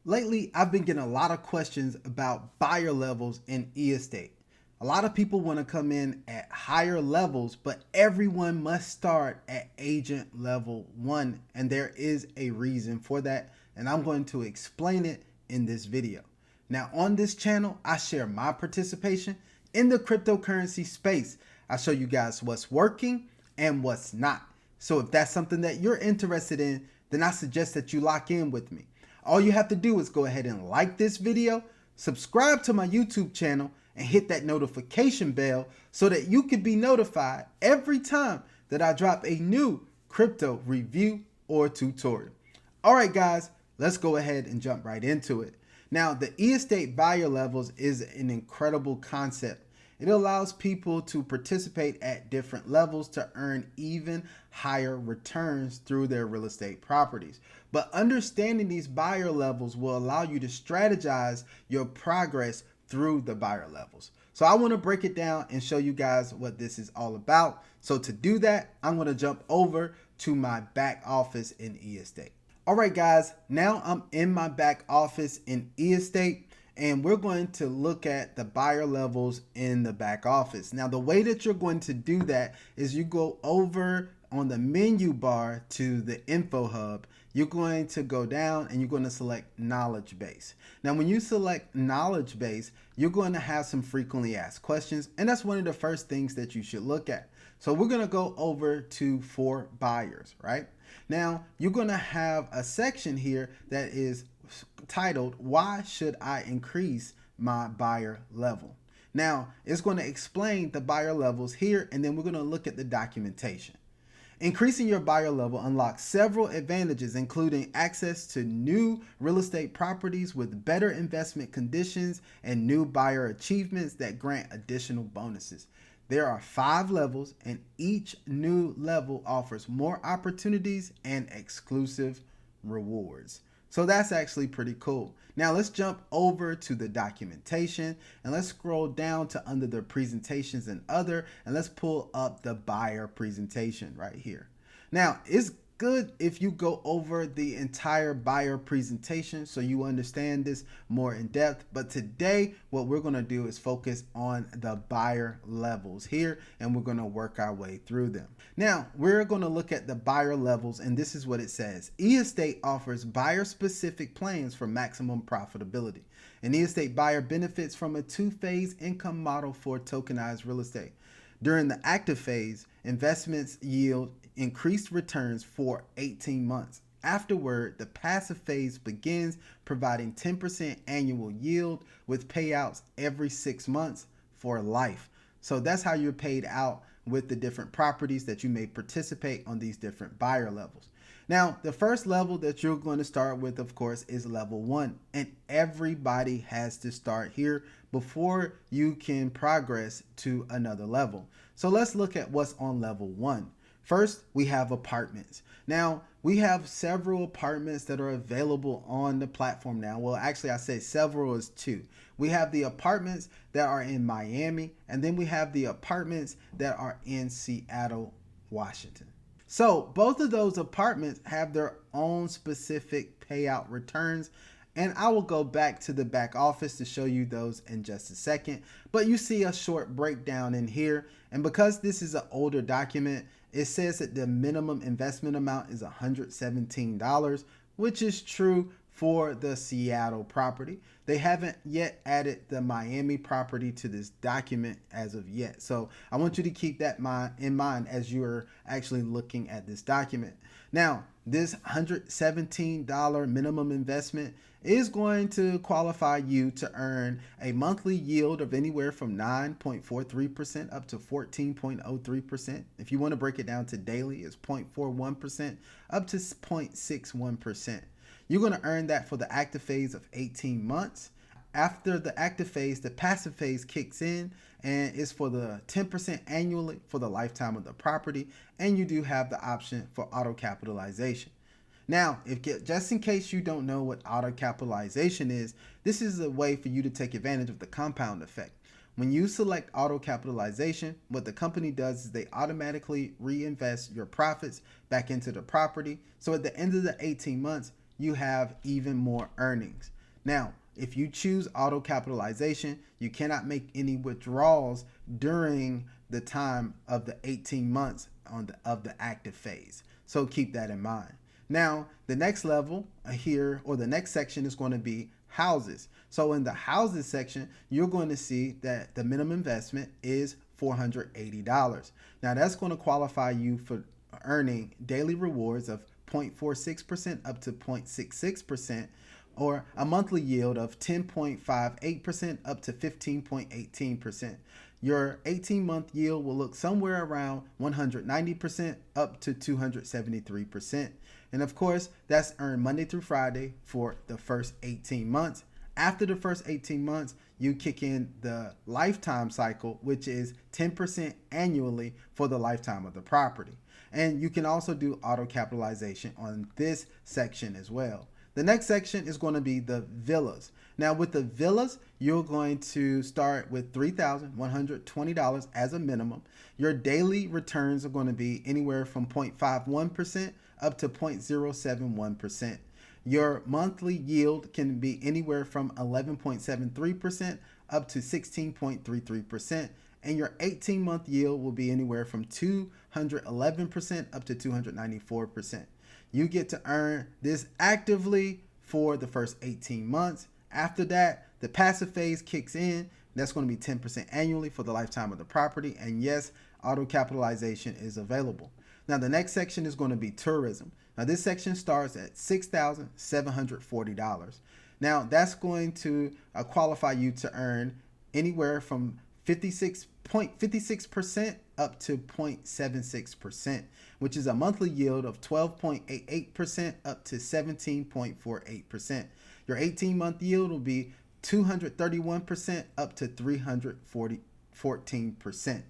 Lately, I've been getting a lot of questions about buyer levels in estate. A lot of people want to come in at higher levels, but everyone must start at agent level 1, and there is a reason for that, and I'm going to explain it in this video. Now, on this channel, I share my participation in the cryptocurrency space. I show you guys what's working and what's not. So if that's something that you're interested in, then I suggest that you lock in with me. All you have to do is go ahead and like this video, subscribe to my YouTube channel, and hit that notification bell so that you can be notified every time that I drop a new crypto review or tutorial. All right, guys, let's go ahead and jump right into it. Now, the estate buyer levels is an incredible concept. It allows people to participate at different levels to earn even higher returns through their real estate properties. But understanding these buyer levels will allow you to strategize your progress through the buyer levels. So I want to break it down and show you guys what this is all about. So to do that, I'm going to jump over to my back office in estate. All right, guys, now I'm in my back office in estate. And we're going to look at the buyer levels in the back office. Now, the way that you're going to do that is you go over on the menu bar to the info hub. You're going to go down and you're going to select knowledge base. Now, when you select knowledge base, you're going to have some frequently asked questions. And that's one of the first things that you should look at. So we're going to go over to for buyers, right? Now, you're going to have a section here that is titled, "Why should I increase my buyer level?" Now, it's going to explain the buyer levels here, and then we're going to look at the documentation. Increasing your buyer level unlocks several advantages, including access to new real estate properties with better investment conditions and new buyer achievements that grant additional bonuses. There are 5 levels, and each new level offers more opportunities and exclusive rewards. So that's actually pretty cool. Now let's jump over to the documentation and let's scroll down to under the presentations and other, and let's pull up the buyer presentation right here. Now it's good if you go over the entire buyer presentation so you understand this more in depth, but today what we're going to do is focus on the buyer levels here, and we're going to work our way through them. Now we're going to look at the buyer levels, and this is what it says. estate offers buyer specific plans for maximum profitability. An estate buyer benefits from a 2-phase income model for tokenized real estate. During the active phase, investments yield increased returns for 18 months. Afterward, the passive phase begins, providing 10% annual yield with payouts every 6 months for life. So that's how you're paid out with the different properties that you may participate on these different buyer levels. Now, the first level that you're going to start with, of course, is level 1. And everybody has to start here before you can progress to another level. So let's look at what's on level 1. First, we have apartments. Now, we have several apartments that are available on the platform now. Well, actually, I say several is 2. We have the apartments that are in Miami, and then we have the apartments that are in Seattle, Washington. So both of those apartments have their own specific payout returns, and I will go back to the back office to show you those in just a second. But you see a short breakdown in here, and because this is an older document, it says that the minimum investment amount is $117, which is true for the Seattle property. They haven't yet added the Miami property to this document as of yet. So I want you to keep that in mind as you're actually looking at this document. Now, this $117 minimum investment is going to qualify you to earn a monthly yield of anywhere from 9.43% up to 14.03%. If you want to break it down to daily, it's 0.41% up to 0.61%. You're going to earn that for the active phase of 18 months. After the active phase, the passive phase kicks in, and it's for the 10% annually for the lifetime of the property, and you do have the option for auto capitalization. Now, just in case you don't know what auto capitalization is, this is a way for you to take advantage of the compound effect. When you select auto capitalization, what the company does is they automatically reinvest your profits back into the property. So at the end of the 18 months, you have even more earnings. Now, if you choose auto capitalization, you cannot make any withdrawals during the time of the 18 months of the active phase. So keep that in mind. Now, the next level here, or the next section, is going to be houses. So in the houses section, you're going to see that the minimum investment is $480. Now, that's going to qualify you for earning daily rewards of 0.46% up to 0.66%, or a monthly yield of 10.58% up to 15.18%. Your 18-month yield will look somewhere around 190% up to 273%. And of course, that's earned Monday through Friday for the first 18 months. After the first 18 months, you kick in the lifetime cycle, which is 10% annually for the lifetime of the property. And you can also do auto capitalization on this section as well. The next section is going to be the villas. Now, with the villas, you're going to start with $3,120 as a minimum. Your daily returns are going to be anywhere from 0.51% up to 0.071%. Your monthly yield can be anywhere from 11.73% up to 16.33%. And your 18-month yield will be anywhere from 211% up to 294%. You get to earn this actively for the first 18 months. After that, the passive phase kicks in. That's going to be 10% annually for the lifetime of the property. And yes, auto capitalization is available. Now, the next section is going to be tourism. Now, this section starts at $6,740. Now, that's going to qualify you to earn anywhere from 56% up to 0.76%, which is a monthly yield of 12.88% up to 17.48%. Your 18-month yield will be 231% up to 314%.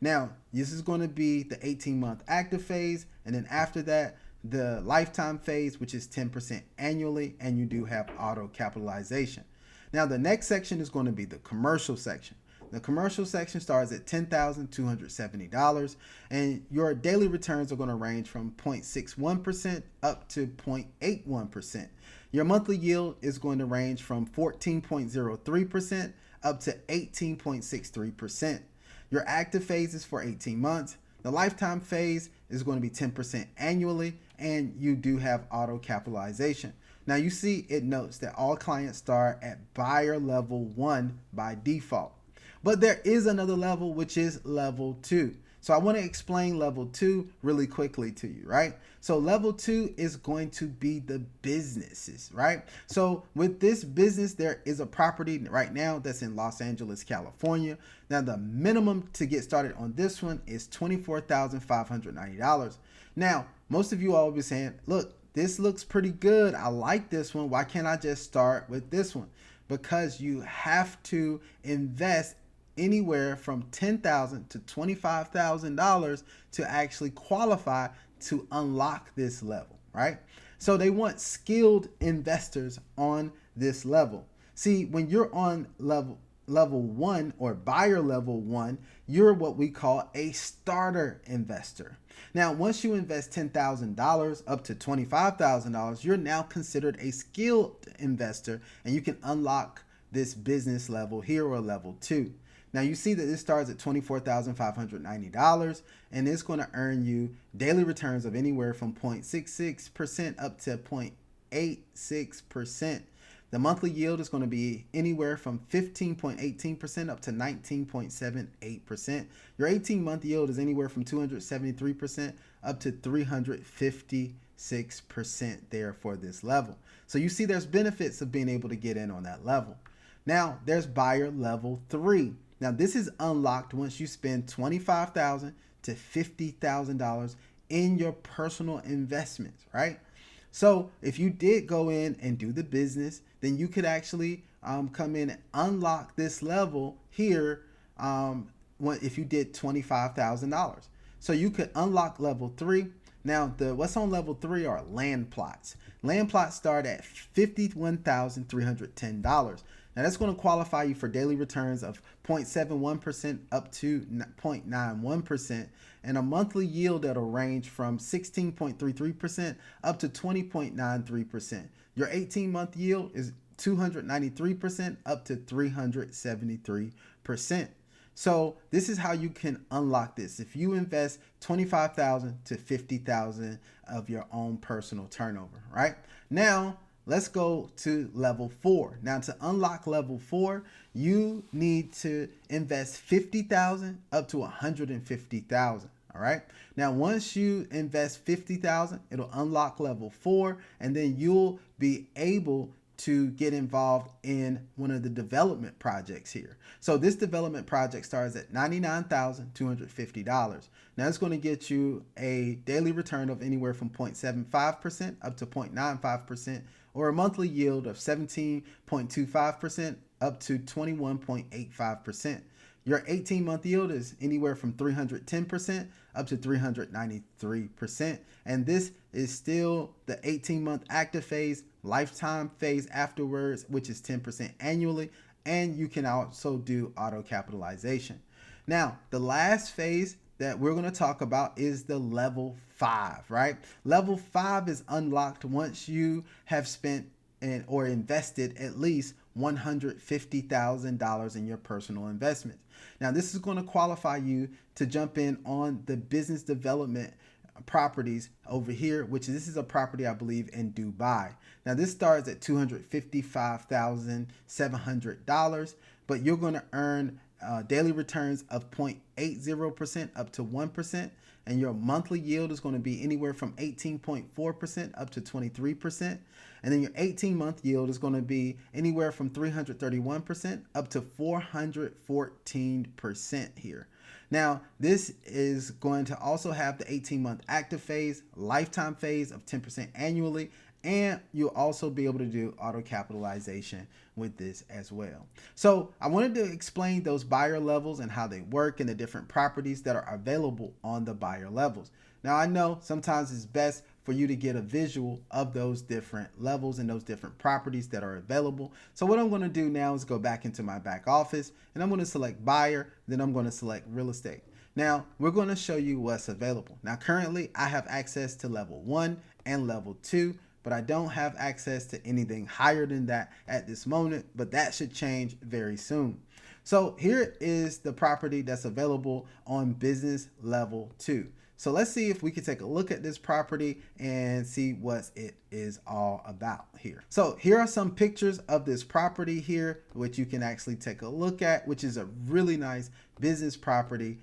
Now, this is going to be the 18-month active phase, and then after that, the lifetime phase, which is 10% annually, and you do have auto capitalization. Now, the next section is going to be the commercial section. The commercial section starts at $10,270, and your daily returns are going to range from 0.61% up to 0.81%. Your monthly yield is going to range from 14.03% up to 18.63%. Your active phase is for 18 months. The lifetime phase is going to be 10% annually, and you do have auto capitalization. Now, you see it notes that all clients start at buyer level 1 by default. But there is another level, which is level 2. So I want to explain level 2 really quickly to you, right? So level 2 is going to be the businesses, right? So with this business, there is a property right now that's in Los Angeles, California. Now, the minimum to get started on this one is $24,590. Now, most of you all will be saying, look, this looks pretty good. I like this one. Why can't I just start with this one? Because you have to invest anywhere from $10,000 to $25,000 to actually qualify to unlock this level, right? So they want skilled investors on this level. See, when you're on level 1 or buyer level 1, you're what we call a starter investor. Now, once you invest $10,000 up to $25,000, you're now considered a skilled investor, and you can unlock this business level here, or level 2. Now, you see that this starts at $24,590, and it's going to earn you daily returns of anywhere from 0.66% up to 0.86%. The monthly yield is going to be anywhere from 15.18% up to 19.78%. Your 18-month yield is anywhere from 273% up to 356% there for this level. So you see there's benefits of being able to get in on that level. Now, there's buyer level 3. Now, this is unlocked once you spend $25,000 to $50,000 in your personal investments, right? So if you did go in and do the business, then you could actually come in and unlock this level here if you did $25,000. So you could unlock level 3. Now, what's on level 3 are land plots. Land plots start at $51,310. Now, that's going to qualify you for daily returns of 0.71% up to 0.91%, and a monthly yield that'll range from 16.33% up to 20.93%. Your 18-month yield is 293% up to 373%. So this is how you can unlock this. If you invest 25,000 to 50,000 of your own personal turnover, right? Now, let's go to level 4. Now, to unlock level 4, you need to invest 50,000 up to 150,000. All right. Now, once you invest 50,000, it'll unlock level 4, and then you'll be able to get involved in one of the development projects here. So this development project starts at $99,250. Now it's going to get you a daily return of anywhere from 0.75% up to 0.95%, or a monthly yield of 17.25% up to 21.85%. Your 18-month yield is anywhere from 310% up to 393%. And this is still the 18-month active phase, lifetime phase afterwards, which is 10% annually. And you can also do auto capitalization. Now, the last phase that we're going to talk about is the level 5, right? Level 5 is unlocked once you have spent or invested at least $150,000 in your personal investments. Now, this is going to qualify you to jump in on the business development properties over here, which this is a property, I believe, in Dubai. Now, this starts at $255,700, but you're going to earn daily returns of 0.80% up to 1%. And your monthly yield is going to be anywhere from 18.4% up to 23%. And then your 18-month yield is going to be anywhere from 331% up to 414% here. Now, this is going to also have the 18-month active phase, lifetime phase of 10% annually, and you'll also be able to do auto capitalization with this as well. So I wanted to explain those buyer levels and how they work and the different properties that are available on the buyer levels. Now, I know sometimes it's best for you to get a visual of those different levels and those different properties that are available. So what I'm going to do now is go back into my back office, and I'm going to select buyer, then I'm going to select real estate. Now, we're going to show you what's available. Now, currently I have access to level 1 and level 2, but I don't have access to anything higher than that at this moment, but that should change very soon. So here is the property that's available on business level 2. So let's see if we can take a look at this property and see what it is all about here. So here are some pictures of this property here, which you can actually take a look at, which is a really nice business property.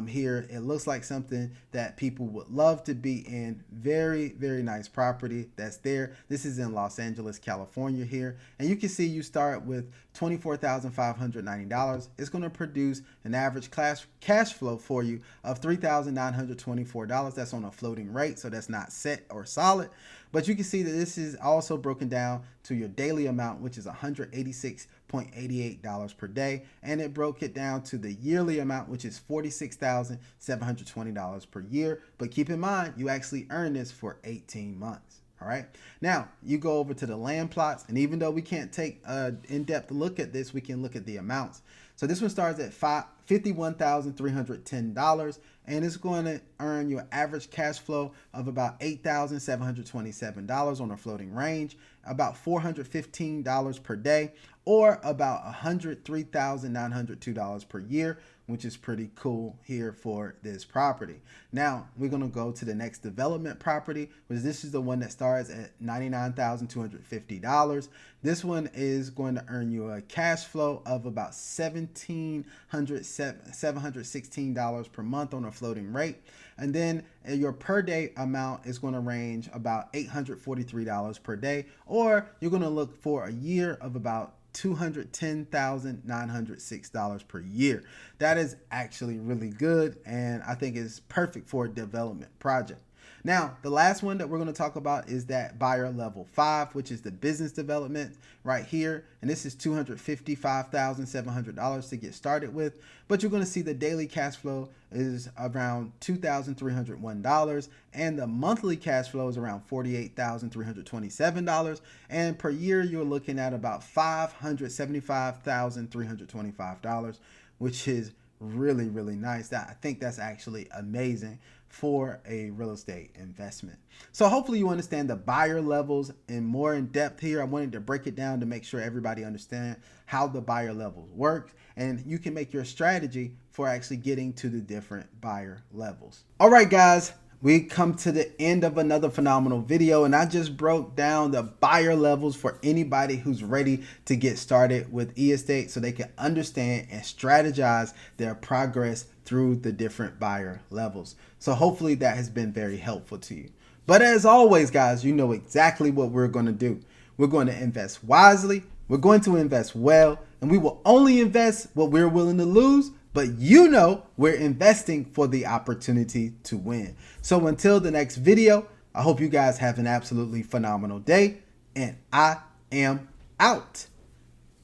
Here it looks like something that people would love to be in. Very, very nice property that's there. This is in Los Angeles, California here, and you can see you start with $24,590. It's going to produce an average cash flow for you of $3,924. That's on a floating rate, so that's not set or solid. But you can see that this is also broken down to your daily amount, which is $186.88 per day. And it broke it down to the yearly amount, which is $46,720 per year. But keep in mind, you actually earn this for 18 months. All right. Now you go over to the land plots, and even though we can't take an in-depth look at this, we can look at the amounts. So this one starts at $51,310, and it's going to earn you an average cash flow of about $8,727 on a floating range, about $415 per day, or about $103,902 per year, which is pretty cool here for this property. Now we're going to go to the next development property, which this is the one that starts at $99,250. This one is going to earn you a cash flow of about $716 per month on a floating rate. And then your per day amount is going to range about $843 per day, or you're going to look for a year of about $210,906 per year. That is actually really good, and I think it's perfect for a development project. Now, the last one that we're going to talk about is that buyer level 5, which is the business development right here. And this is $255,700 to get started with. But you're going to see the daily cash flow is around $2,301. And the monthly cash flow is around $48,327. And per year, you're looking at about $575,325, which is really, really nice. I think that's actually amazing for a real estate investment. So hopefully you understand the buyer levels and more in depth here. I wanted to break it down to make sure everybody understands how the buyer levels work, and you can make your strategy for actually getting to the different buyer levels. All right, guys, we come to the end of another phenomenal video, and I just broke down the buyer levels for anybody who's ready to get started with e-estate so they can understand and strategize their progress through the different buyer levels. So hopefully that has been very helpful to you. But as always, guys, you know exactly what we're going to do. We're going to invest wisely, we're going to invest well, and we will only invest what we're willing to lose. But you know we're investing for the opportunity to win. So until the next video, I hope you guys have an absolutely phenomenal day. And I am out.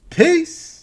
Peace.